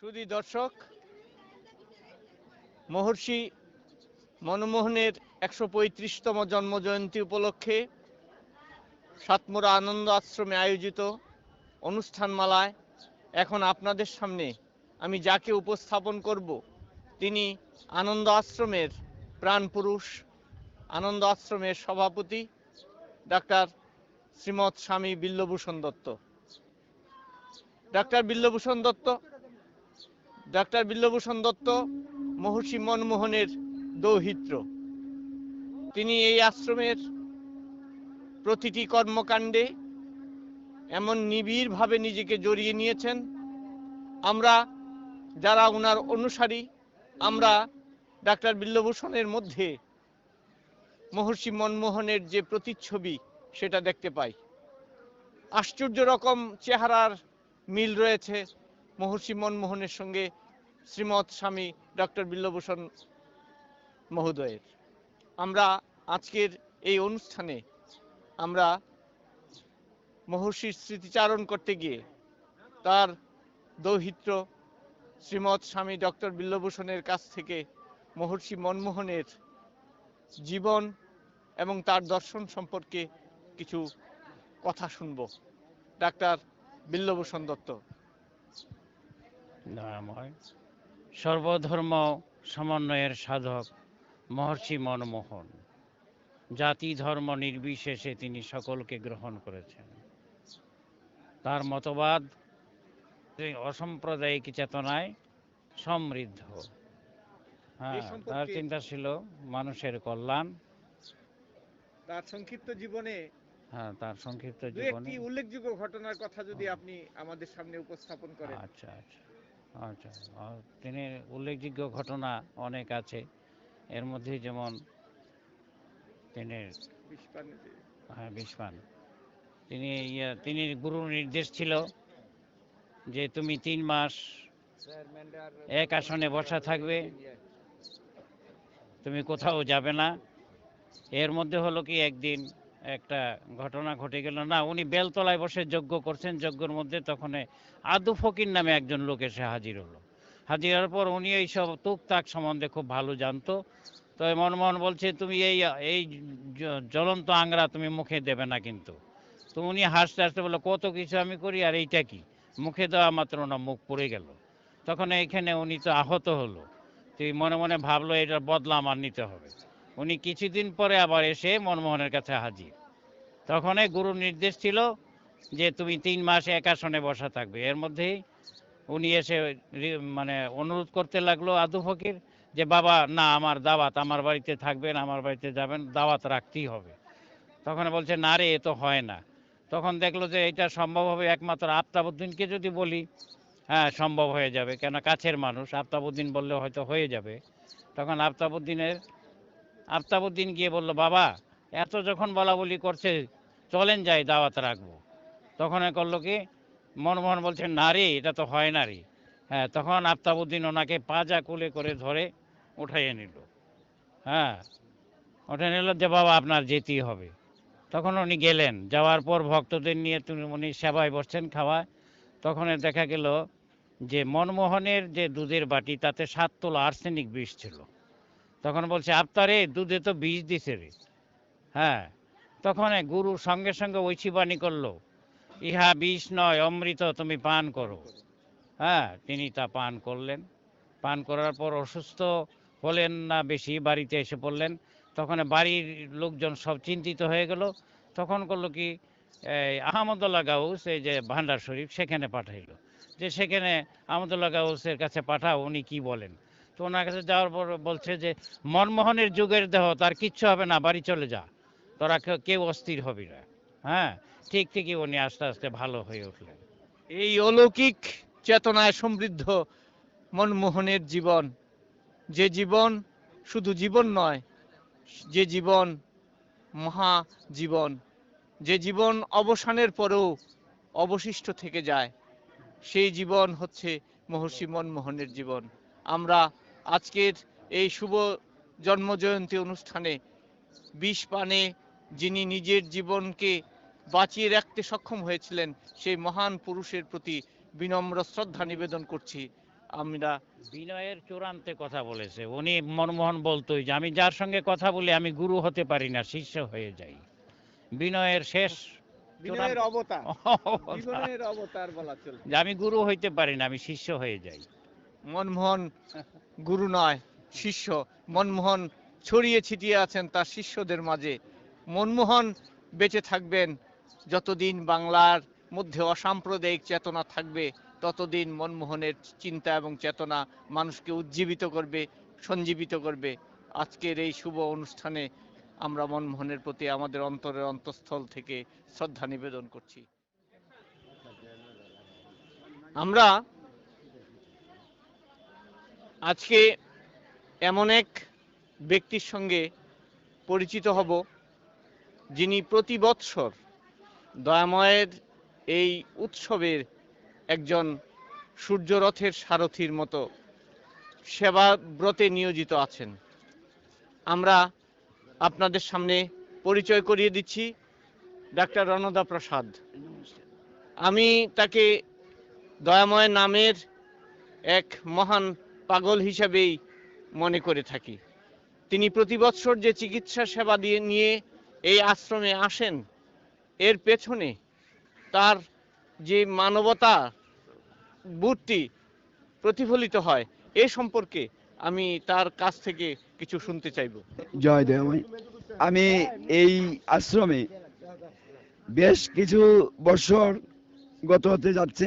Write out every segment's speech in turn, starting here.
সুধী দর্শক, মহর্ষি মনমোহনের ১৩৫তম জন্মজয়ন্তী উপলক্ষে সাতমুরা আনন্দ আশ্রমে আয়োজিত অনুষ্ঠানমালায় এখন আপনাদের সামনে আমি যাকে উপস্থাপন করব তিনি আনন্দ আশ্রমের প্রাণপুরুষ, আনন্দ আশ্রমের সভাপতি ডাক্তার শ্রীমৎ স্বামী বিল্বভূষণ দত্ত। ডাক্তার বিল্বভূষণ দত্ত মহর্ষি মনমোহনের দৌহিত্র। তিনি এই আশ্রমের প্রতিটি কর্মকাণ্ডে এমন নিবিড়ভাবে নিজেকে জড়িয়ে নিয়েছেন, আমরা যারা ওনার অনুসারী, আমরা ডাক্তার বিল্বভূষণের মধ্যে মহর্ষি মনমোহনের যে প্রতিচ্ছবি সেটা দেখতে পাই। আশ্চর্য রকম চেহারার মিল রয়েছে মহর্ষি মনমোহনের সঙ্গে শ্রীমৎ স্বামী ডক্টর বিল্বভূষণ মহোদয়ের। আমরা আজকের এই অনুষ্ঠানে আমরা মহর্ষির স্মৃতিচারণ করতে গিয়ে তার দৌহিত্র শ্রীমৎ স্বামী ডক্টর বিল্বভূষণের কাছ থেকে মহর্ষি মনমোহনের জীবন এবং তার দর্শন সম্পর্কে কিছু কথা শুনব। ডাক্তার বিল্বভূষণ দত্ত। দয়াময় সর্বধর্ম সমন্বয়ের সাধক মহর্ষি মনমোহন জাতি ধর্ম নির্বিশেষে তিনি সকলকে গ্রহণ করেছেন। তার মতবাদ অসাম্প্রদায়িক চেতনায় সমৃদ্ধ। তার চিন্তা ছিল মানুষের কল্যাণ। তার সংক্ষিপ্ত জীবনে উল্লেখযোগ্য ঘটনার কথা যদি আপনি আমাদের সামনে উপস্থাপন করেন। আচ্ছা, তিনি উল্লেখযোগ্য ঘটনা অনেক আছে। এর মধ্যে যেমন বিষপান, তিনি গুরুর নির্দেশ ছিল যে তুমি 3 মাস এক আসনে বসা থাকবে, তুমি কোথাও যাবে না। এর মধ্যে হলো কি একদিন একটা ঘটনা ঘটে গেল না, উনি বেলতলায় বসে যজ্ঞ করছেন। যজ্ঞের মধ্যে তখন আদু ফকির নামে একজন লোক এসে হাজির হলো। হাজির হওয়ার পর উনি এইসব টুকটাক সম্বন্ধে খুব ভালো জানতো। তো মনমোহন বলছে তুমি এই জ্বলন্ত আংরা তুমি মুখে দেবে না কিন্তু। তো উনি হাসতে হাসতে বললো কত কিছু আমি করি, আর এইটা কি? মুখে দেওয়া মাত্র না মুখ পড়ে গেল। তখন এইখানে উনি তো আহত হলো। তুই মনে মনে ভাবলো এটার বদলা আমার নিতে হবে। উনি কিছুদিন পরে আবার এসে মনমোহনের কাছে হাজির। তখন গুরুর নির্দেশ ছিল যে তুমি 3 মাস এক আসনে বসা থাকবে। এর মধ্যেই উনি এসে মানে অনুরোধ করতে লাগলো আদু ফকির যে বাবা না, আমার দাওয়াত, আমার বাড়িতে থাকবেন, আমার বাড়িতে যাবেন, দাওয়াত রাখতেই হবে। তখন বলছে না রে, এ তো হয় না। তখন দেখলো যে এটা সম্ভব হবে একমাত্র আফতাবউদ্দিনকে যদি বলি, হ্যাঁ সম্ভব হয়ে যাবে, কেন কাছের মানুষ, আফতাবউদ্দিন বললে হয়তো হয়ে যাবে। তখন আফতাবউদ্দিন গিয়ে বলল বাবা এত যখন বলা বলি করছে, চলেন যাই দাওয়াত রাখবো। তখন করলো কি, মনমোহন বলছেন না রে, এটা তো হয় না রে। হ্যাঁ, তখন আফতাবউদ্দিন ওনাকে পাজা কুলে করে ধরে উঠাইয়ে নিল। উঠে নিল যে বাবা আপনার যেতেই হবে। তখন উনি গেলেন। যাওয়ার পর ভক্তদের নিয়ে উনি সেবায় বসছেন, খাওয়ায়। তখন দেখা গেল যে মনমোহনের যে দুধের বাটি তাতে 7 তোলা আর্সেনিক বিষ ছিল। তখন বলছে আফতারে দুধে তো বিষ দিছে রে। তখন গুরু সঙ্গে সঙ্গে ঐশী বাণী করলো, ইহা বিষ নয়, অমৃত, তুমি পান করো। তিনি তা পান করলেন। পান করার পর অসুস্থ হলেন না বেশি, বাড়িতে এসে পড়লেন। তখন বাড়ির লোকজন সব চিন্তিত হয়ে গেল। তখন করলো কি, আহমদুল্লাহ গাউস, এই যে ভান্ডার শরীফ, সেখানে পাঠাইলো যে সেখানে আহমদুল্লাহ গাউসের কাছে পাঠাও, উনি কি বলেন। তো ওনার কাছে যাওয়ার পর বলছে যে মনমোহনের যুগের দেহ, তার কিচ্ছু হবে না, বাড়ি চলে যা, তোরা কেউ অস্থির হবি না। ঠিকই উনি আস্তে আস্তে ভালো হয়ে উঠলেন। এই অলৌকিক চেতনায় সমৃদ্ধ মনমোহনের জীবন, যে জীবন শুধু জীবন নয়, যে জীবন মহাজীবন, যে জীবন অবসানের পরেও অবশিষ্ট থেকে যায়, সেই জীবন হচ্ছে মহর্ষি মনমোহনের জীবন। আমরা আজকের এই শুভ জন্মজয়ন্তী অনুষ্ঠানে বিষ পানে যিনি নিজের জীবনকে বাঁচিয়ে রাখতে সক্ষম হয়েছিলেন সেই মহান পুরুষের প্রতি বিনম্র শ্রদ্ধা নিবেদন করছি। আমরা বিনয়ের চূড়ান্তে কথা বলেছে। উনি মনমোহন বলতোই যে আমি যার সঙ্গে কথা বলি আমি গুরু হতে পারি না, শিষ্য হয়ে যাই। বিনয়ের শেষ বিনয়ের চূড়ান্ত অবতার, অবতার, বিনয়ের অবতার বলা চলছে। যে আমি গুরু হইতে পারি না, আমি শিষ্য হয়ে যাই। মনমোহন গুরু নয়, শিষ্য। মনমোহন ছড়িয়ে ছিটিয়ে আছেন তার শিষ্যদের মাঝে। মনমোহন বেঁচে থাকবেন যতদিন বাংলার মধ্যে অসাম্প্রদায়িক চেতনা থাকবে, ততদিন মনমোহনের চিন্তা এবং চেতনা মানুষকে উজ্জীবিত করবে, সঞ্জীবিত করবে। আজকের এই শুভ অনুষ্ঠানে আমরা মনমোহনের প্রতি আমাদের অন্তরের অন্তঃস্থল থেকে শ্রদ্ধা নিবেদন করছি। আমরা আজকে এমন এক ব্যক্তির সঙ্গে পরিচিত হব যিনি প্রতি বৎসর দয়াময়ের এই উৎসবের একজন সূর্যরথের সারথীর মতো সেবা ব্রতে নিয়োজিত আছেন। আমরা আপনাদের সামনে পরিচয় করিয়ে দিচ্ছি ডাক্তার রণদা প্রসাদ। আমি তাকে দয়াময় নামের এক মহান পাগল হিসাবেই মনে করে থাকি। তিনি প্রতি বৎসর যে চিকিৎসা সেবা নিয়ে এই আশ্রমে আসেন, এর পেছনে তার যে মানবতা বোধটি প্রতিফলিত হয়, এ সম্পর্কে আমি তার কাছ থেকে কিছু শুনতে চাইব। জয় দেওয়াই। আমি এই আশ্রমে বেশ কিছু বছর গত হতে যাচ্ছে।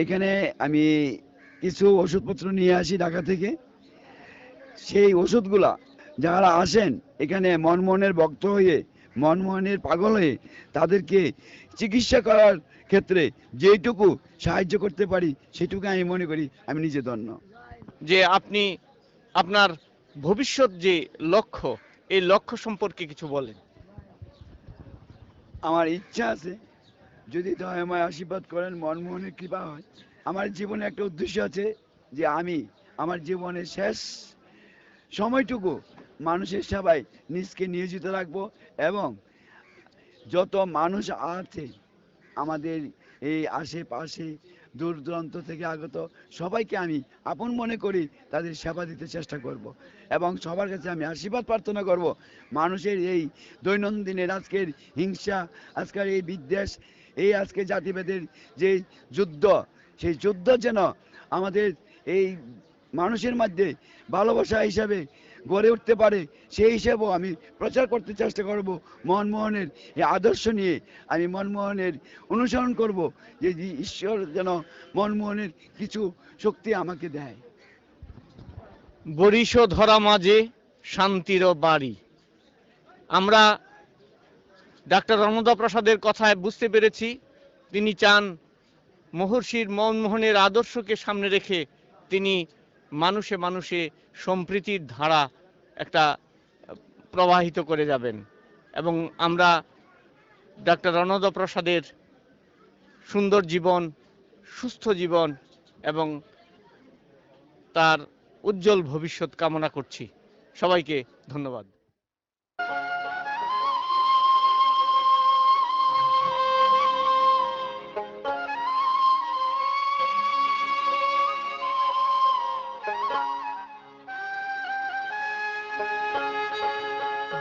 এখানে আমি কিছু ওষুধপত্র নিয়ে আসি ঢাকা থেকে। সেই ওষুধগুলা যারা আসেন এখানে মনমোহনের ভক্ত হয়ে, মনমোহনের পাগল হয়ে, তাদেরকে চিকিৎসা করার ক্ষেত্রে যেটুকু সাহায্য করতে পারি সেটুকু আমি মনে করি আমি নিজে ধন্য। যে আপনি আপনার ভবিষ্যৎ যে লক্ষ্য, এই লক্ষ্য সম্পর্কে কিছু বলেন। আমার ইচ্ছা আছে, যদি দয়াময় আশীর্বাদ করেন, মনমোহনের কৃপা হয়, আমার জীবনে একটা উদ্দেশ্য আছে যে আমি আমার জীবনের শেষ সময়টুকু মানুষের সেবায় নিজকে নিয়োজিত রাখবো এবং যত মানুষ আছে আমাদের এই আশেপাশে দূর দূরান্ত থেকে আগত সবাইকে আমি আপন মনে করি তাদের সেবা দিতে চেষ্টা করব এবং সবার কাছে আমি আশীর্বাদ প্রার্থনা করব। মানুষের এই দৈনন্দিনের আজকের হিংসা, আজকের এই বিদ্বেষ, এই আজকে জাতিভেদের যে যুদ্ধ, সেই যুদ্ধ যেন আমাদের এই মানুষের মধ্যে ভালোবাসা হিসাবে গড়ে উঠতে পারে, সেই হিসাবেও আমি প্রচার করতে চেষ্টা করব। মনমোহনের এই আদর্শ নিয়ে আমি মনমোহনের অনুসরণ করব, যে ঈশ্বর যেন মনমোহনের কিছু শক্তি আমাকে দেয়। বরিশ ধরা মাঝে শান্তির বাড়ি। আমরা ডাক্তার রণদা প্রসাদের কথায় বুঝতে পেরেছি তিনি চান মহর্ষির মনমোহনের আদর্শকে সামনে রেখে তিনি মানুষে মানুষে সম্প্রীতির ধারা একটা প্রবাহিত করে যাবেন। এবং আমরা ডাক্তার রণদা প্রসাদের সুন্দর জীবন, সুস্থ জীবন এবং তার উজ্জ্বল ভবিষ্যৎ কামনা করছি। সবাইকে ধন্যবাদ।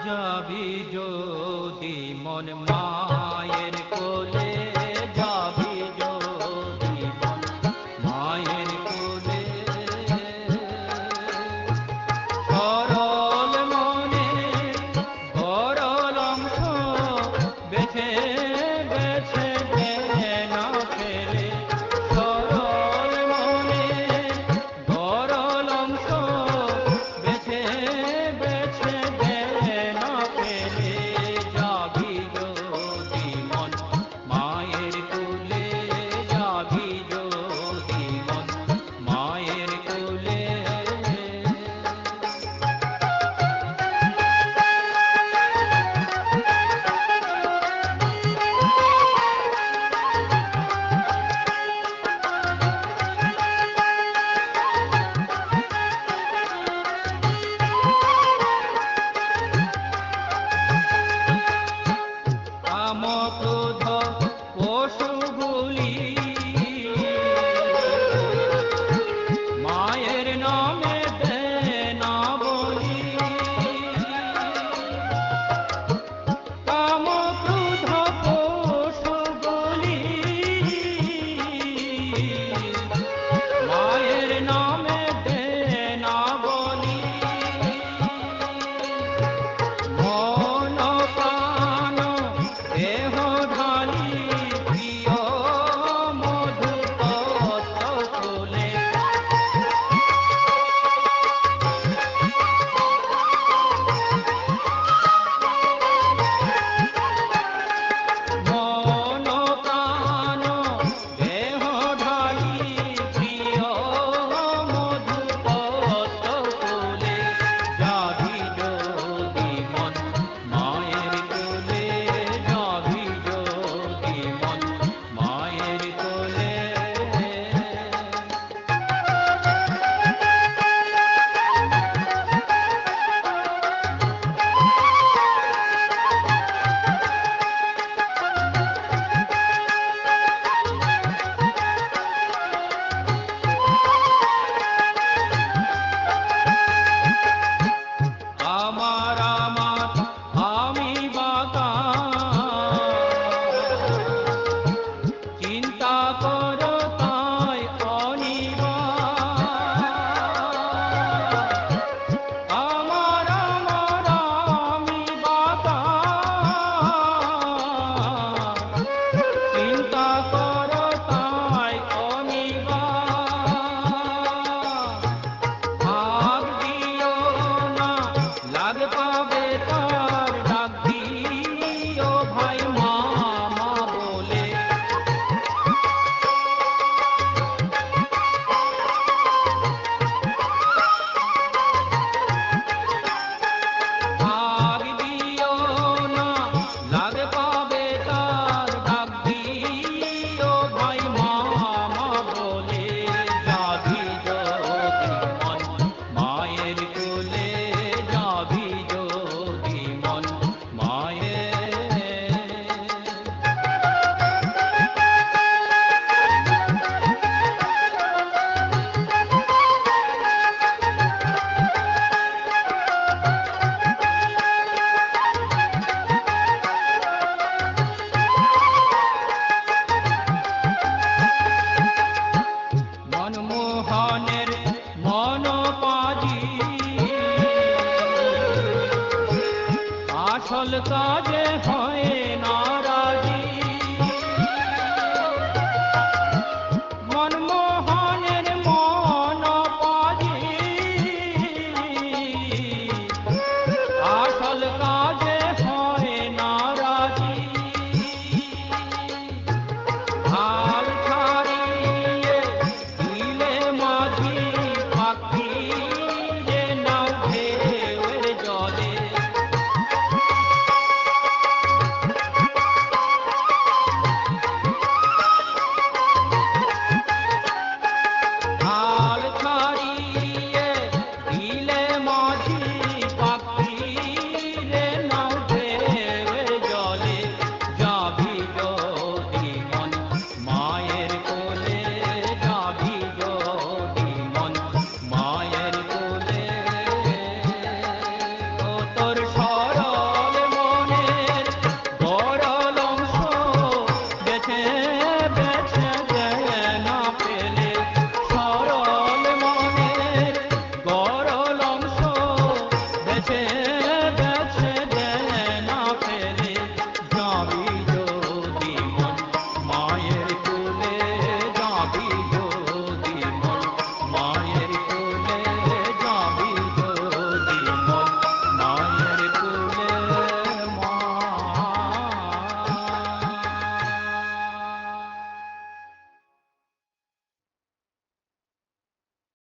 যাবি যদি মন মায়ের কোলে, যাবি যদি মন মায়ের কোলে, সরল মনে গরল অংশ বেছে বেছে না ফেলে, সরল মনে গরল অংশ বেছে বেছে না পেলে, যাবি যদি মন মনের মনোপাজি আসল কাজে